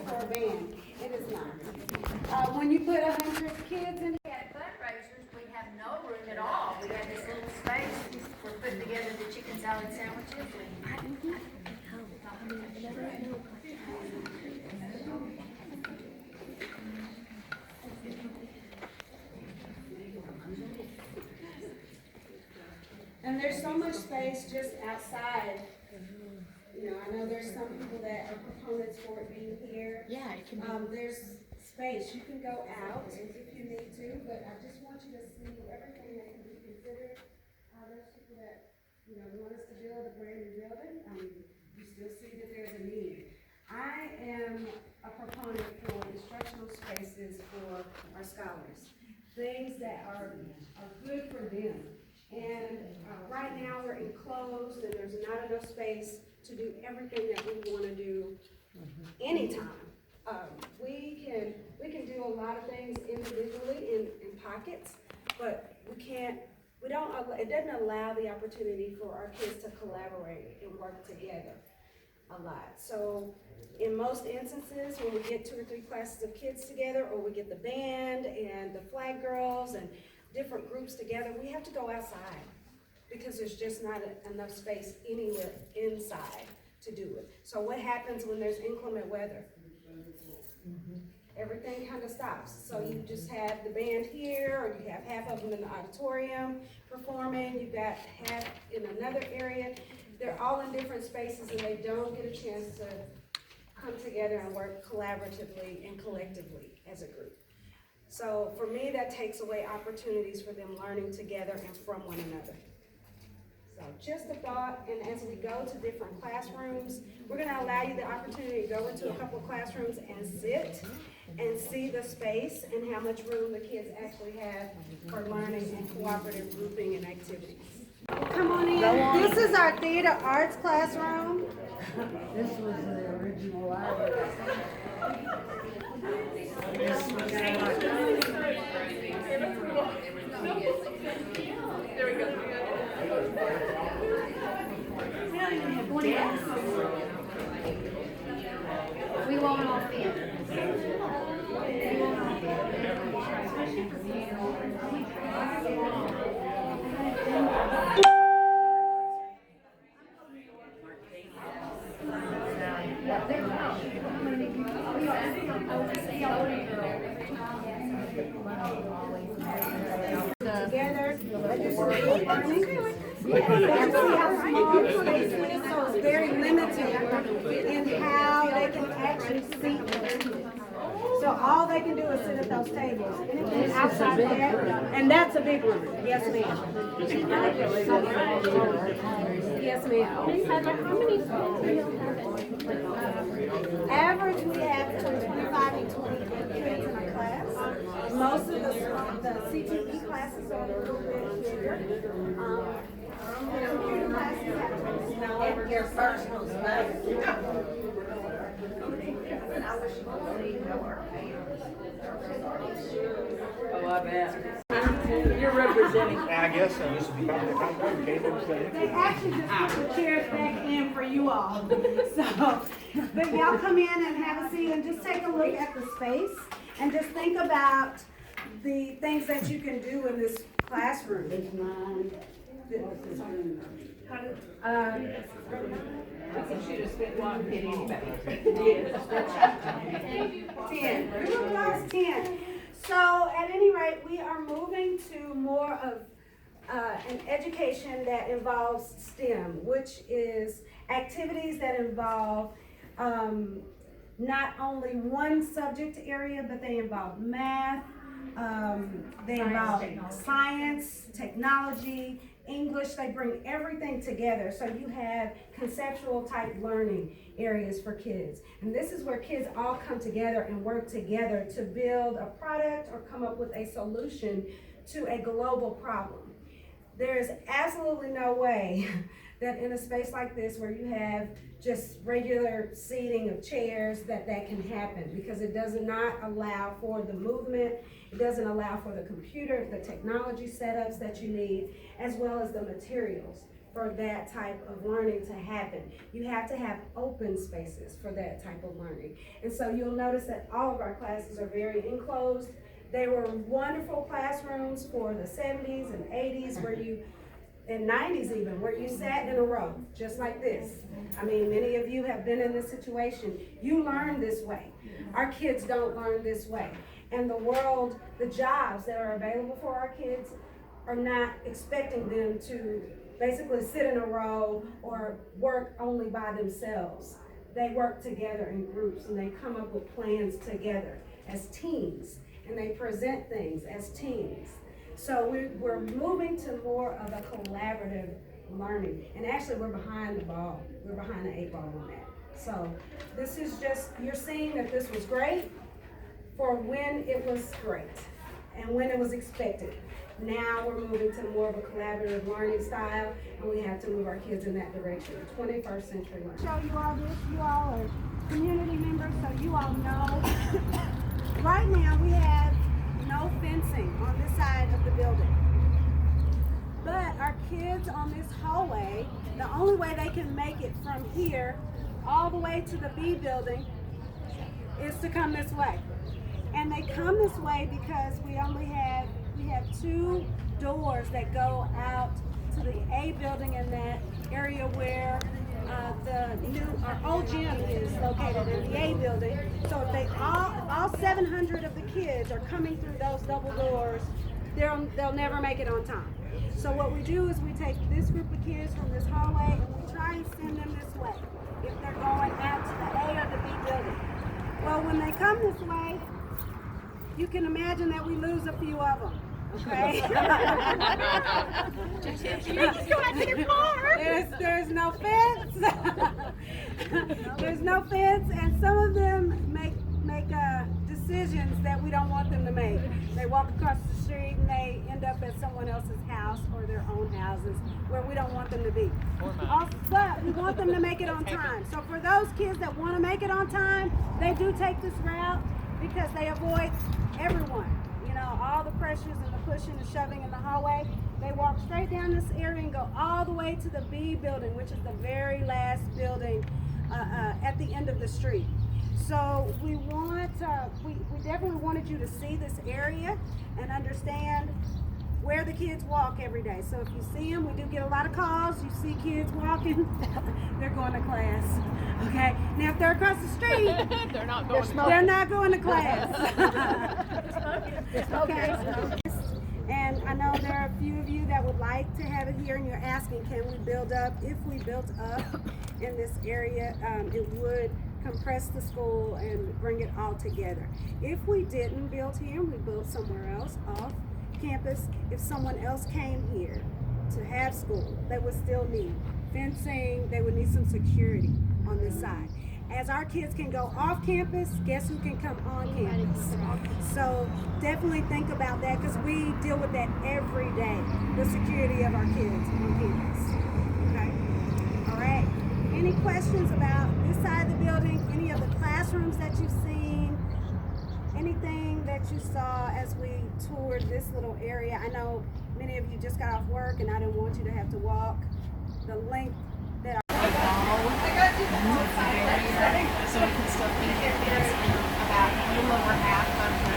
for a band. It is not. When you put 100 kids in, At fundraisers, we have no room at all. We have this little space for putting together the chicken salad sandwiches. and there's so much space just outside. You know, I know there's some people that are proponents for it being here. Yeah, it can be. There's space. You can go out if you need to, but I just want you to see everything that can be considered. There's people that, you know, want us to build a brand new building. You still see that there's a need. I am a proponent for instructional spaces for our scholars. Things that are good for them. And right now we're enclosed and there's not enough space to do everything that we want to do anytime. We can do a lot of things individually in pockets, but it doesn't allow the opportunity for our kids to collaborate and work together a lot. So in most instances, when we get 2 or 3 classes of kids together, or we get the band and the flag girls and different groups together, we have to go outside because there's just not enough space anywhere inside to do it. So what happens when there's inclement weather? Everything kind of stops. So you just have the band here, or you have half of them in the auditorium performing, you've got half in another area. They're all in different spaces and they don't get a chance to come together and work collaboratively and collectively as a group. So for me, that takes away opportunities for them learning together and from one another. So just a thought, and as we go to different classrooms, we're going to allow you the opportunity to go into a couple of classrooms and sit and see the space and how much room the kids actually have for learning and cooperative grouping and activities. Come on in. This is our theater arts classroom. This was the original library. There we go. We won't all fit. Together, so it's very limited in how they can actually see. So all they can do is sit at those tables. Anything outside there, and that's a big room. Yes, ma'am. Yes, ma'am. How many schools do you have? Average, we have between 25 and 20 kids in a class. Most of the CTE classes are a little bit bigger. Computer classes have Your personal space. Oh, I bet. You're representing. I guess so. This would be probably the contract. They actually just put the chairs back in for you all. So, but y'all come in and have a seat and just take a look at the space and just think about the things that you can do in this classroom. We can shoot a spit one and hit anybody. 10. Who lost 10? So at any rate, we are moving to more of an education that involves STEM, which is activities that involve not only one subject area, but they involve math, they involve science, technology, English. They bring everything together. So you have conceptual type learning areas for kids. And this is where kids all come together and work together to build a product or come up with a solution to a global problem. There's absolutely no way that in a space like this where you have just regular seating of chairs that can happen, because it does not allow for the movement, it doesn't allow for the computer, the technology setups that you need, as well as the materials. for that type of learning to happen. You have to have open spaces for that type of learning. And so you'll notice that all of our classes are very enclosed. They were wonderful classrooms for the 70s and 80s and 90s even, where you sat in a row, just like this. I mean, many of you have been in this situation. You learn this way. Our kids don't learn this way. And the world, the jobs that are available for our kids are not expecting them to basically sit in a row or work only by themselves. They work together in groups and they come up with plans together as teams, and they present things as teams. So we're moving to more of a collaborative learning. And actually we're behind the ball. We're behind the 8 ball on that. So this is just, you're seeing that this was great for when it was great and when it was expected. Now we're moving to more of a collaborative learning style, and we have to move our kids in that direction. 21st century learning. Show you all this. You all are community members, so you all know. Right now we have no fencing on this side of the building. But our kids on this hallway, the only way they can make it from here all the way to the B building is to come this way. And they come this way because we have 2 doors that go out to the A building in that area where our old gym is located in the A building. So if they all 700 of the kids are coming through those double doors, they'll never make it on time. So what we do is we take this group of kids from this hallway and we try and send them this way if they're going out to the A or the B building. Well, when they come this way, you can imagine that we lose a few of them. Okay. There's no fence. There's no fence, and some of them make decisions that we don't want them to make. They walk across the street and they end up at someone else's house or their own houses where we don't want them to be. But we want them to make it on time. So for those kids that want to make it on time, they do take this route because they avoid everyone. All the pressures and the pushing and shoving in the hallway. They walk straight down this area and go all the way to the B building, which is the very last building at the end of the street. So we definitely wanted you to see this area and understand where the kids walk every day. So if you see them, we do get a lot of calls. You see kids walking, they're going to class. Okay. Now if they're across the street, they're not going to class. Okay. And I know there are a few of you that would like to have it here, and you're asking, can we build up? If we built up in this area, it would compress the school and bring it all together. If we didn't build here, we built somewhere else off campus. If someone else came here to have school, they would still need fencing. They would need some security on this side. As our kids can go off campus, guess who can come on campus? So definitely think about that, because we deal with that every day, the security of our kids on campus. Okay? All right. Any questions about this side of the building? Any of the classrooms that you've seen? Anything that you saw as we toured this little area? I know many of you just got off work and I didn't want you to have to walk the length that so we can still feed your kids about a little over half of the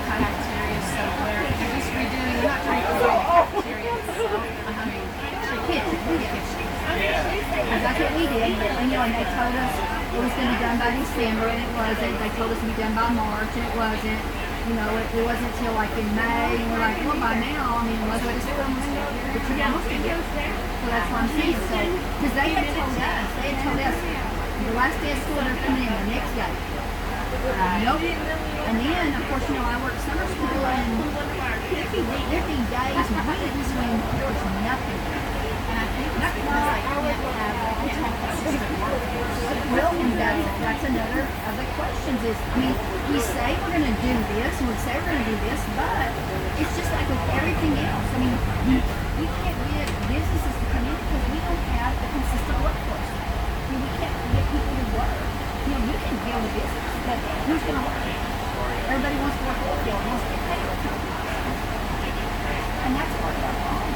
cafeteria. So they're just redoing, they're not trying to do the cafeteria itself. For kids, because that's what we did. And they told us it was going to be done by December, and it wasn't. They told us it would be done by March, and it wasn't. It wasn't until like in May, and we're like, well, by now, unless we just come but you know, so that's what I'm saying. So, because they had told us, the last day of school, they're coming in the next day. Nope. And then, of course, I work summer school, and there'd be days and weeks when there was nothing. And I think that's because they can't have consistent work. Well, and that's another of the questions is, we say we're going to do this, and we say we're going to do this, but it's just like with everything else. We can't get businesses to come in because we don't have a consistent workforce. We can't get people to work. You can build a business, but who's going to work? Everybody wants to work all day, wants to get paid all the time. And that's part of our problem.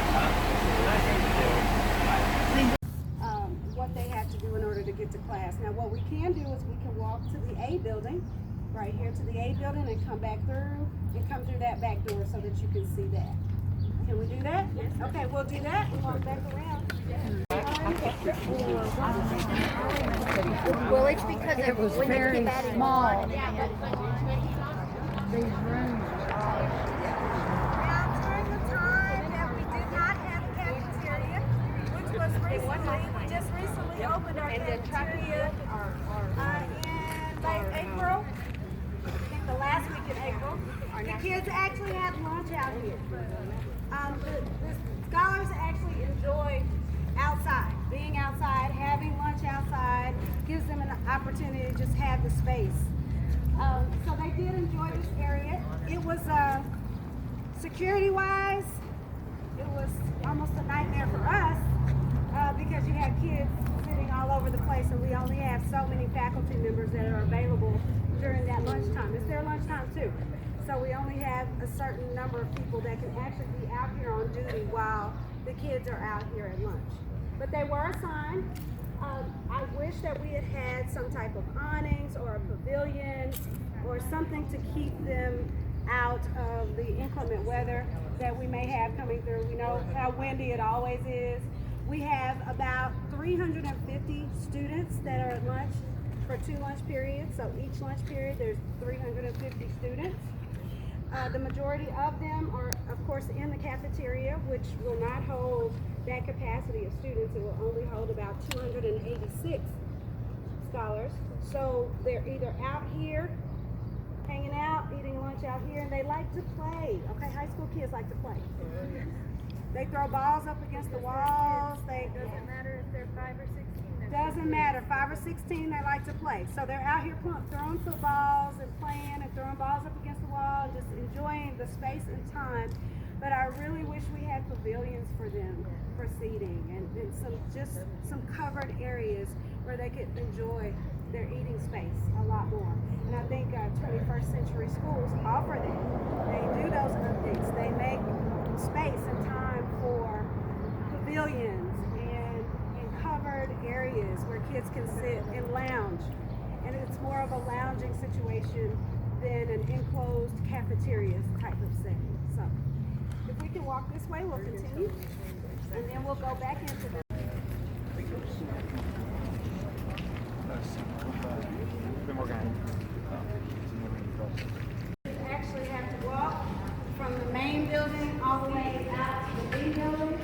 to get to class. Now what we can do is we can walk to the A building, right here to the A building, and come back through and come through that back door so that you can see that. Can we do that? Yes. Okay, we'll do that and walk back around. Well, it's because it was very small. Now, during the time that we did not have a cafeteria, which was recently, we just recently opened our cafeteria in late April, I think the last week in April. The kids actually have lunch out here. The scholars actually enjoy outside, being outside, having lunch outside, gives them an opportunity to just have the space. So they did enjoy this area. It was, security-wise, it was almost a nightmare for us because you had kids sitting all over the place, and we only have so many faculty members that are available during that lunchtime. It's their lunchtime too. So we only have a certain number of people that can actually be out here on duty while the kids are out here at lunch. But they were assigned. I wish that we had had some type of awnings or a pavilion or something to keep them out of the inclement weather that we may have coming through. We know how windy it always is. We have about 350 students that are at lunch for 2 lunch periods. So each lunch period there's 350 students. The majority of them are, of course, in the cafeteria, which will not hold that capacity of students. It will only hold about 286 scholars. So they're either out here, hanging out, eating lunch out here, and they like to play. Okay, high school kids like to play. They throw balls up against the walls. Doesn't matter if they're 5 or 16. Doesn't matter, 5 or 16, they like to play. So they're out here throwing footballs and playing and throwing balls up against the wall and just enjoying the space and time. But I really wish we had pavilions for them for seating and some covered areas where they could enjoy their eating space a lot more. And I think 21st century schools offer that. They do those updates. They make space and time for pavilions covered areas where kids can sit and lounge, and it's more of a lounging situation than an enclosed cafeteria type of setting. So if we can walk this way, we'll continue, and then we'll go back into the you actually have to walk from the main building all the way out to the B building.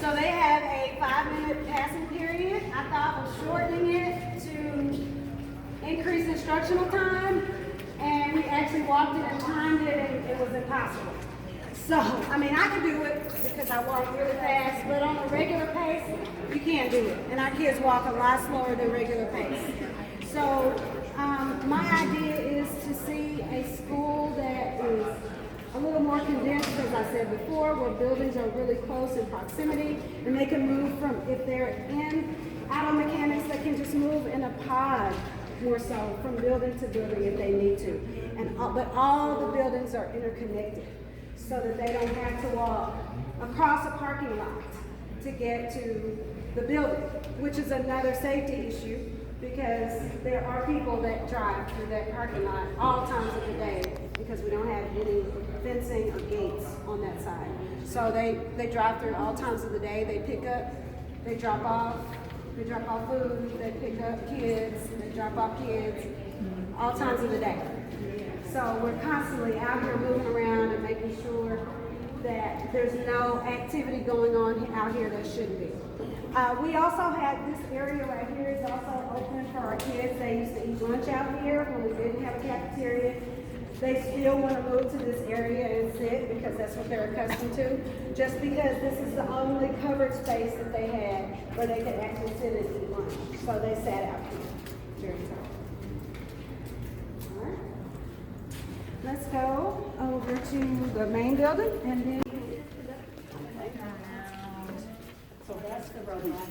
So they have a 5-minute passing period. I thought of shortening it to increase instructional time, and we actually walked it and timed it, and it was impossible. So, I mean, I can do it because I walk really fast, but on a regular pace, you can't do it. And our kids walk a lot slower than regular pace. So, my idea is to see a school that is a little more condensed, as I said before, where buildings are really close in proximity, and they can move from, if they're in auto mechanics, they can just move in a pod more so from building to building if they need to. But all the buildings are interconnected so that they don't have to walk across a parking lot to get to the building, which is another safety issue because there are people that drive through that parking lot all times of the day because we don't have any fencing or gates on that side. So they drive through all times of the day. They pick up, they drop off food, they pick up kids, they drop off kids, all times of the day. So we're constantly out here moving around and making sure that there's no activity going on out here that shouldn't be. We also had this area right here is also open for our kids. They used to eat lunch out here when we didn't have a cafeteria. They still want to move to this area and sit because that's what they're accustomed to. Just because this is the only covered space that they had where they could actually sit and eat lunch. So they sat out here during time. All right. Let's go over to the main building and then. So that's the robotics.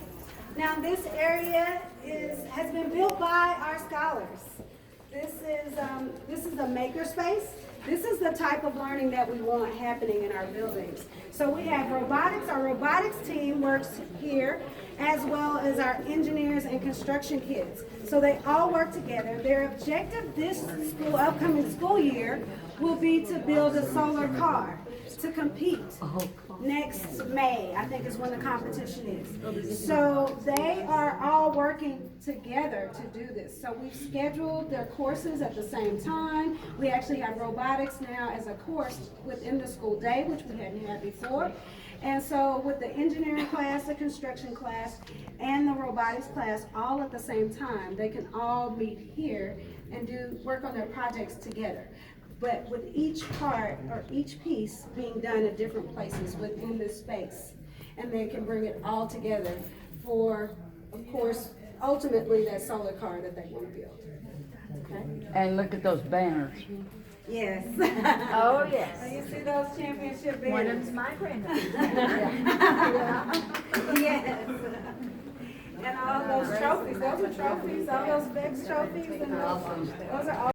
Now this area has been built by our scholars. This is a maker space. This is the type of learning that we want happening in our buildings. So we have robotics. Our robotics team works here, as well as our engineers and construction kids. So they all work together. Their objective this upcoming school year will be to build a solar car to compete next May, I think is when the competition is. So they are all working together to do this. So we've scheduled their courses at the same time. We actually have robotics now as a course within the school day, which we hadn't had before. And so with the engineering class, the construction class, and the robotics class all at the same time, they can all meet here and work on their projects together. But with each part or each piece being done at different places within this space. And they can bring it all together for, of course, ultimately that solar car that they want to build. Okay? And look at those banners. Yes. Oh, yes. So you see those championship banners? One of them's my granddaughter. Yes. And all those trophies, those are trophies, all those Vex trophies, and those are all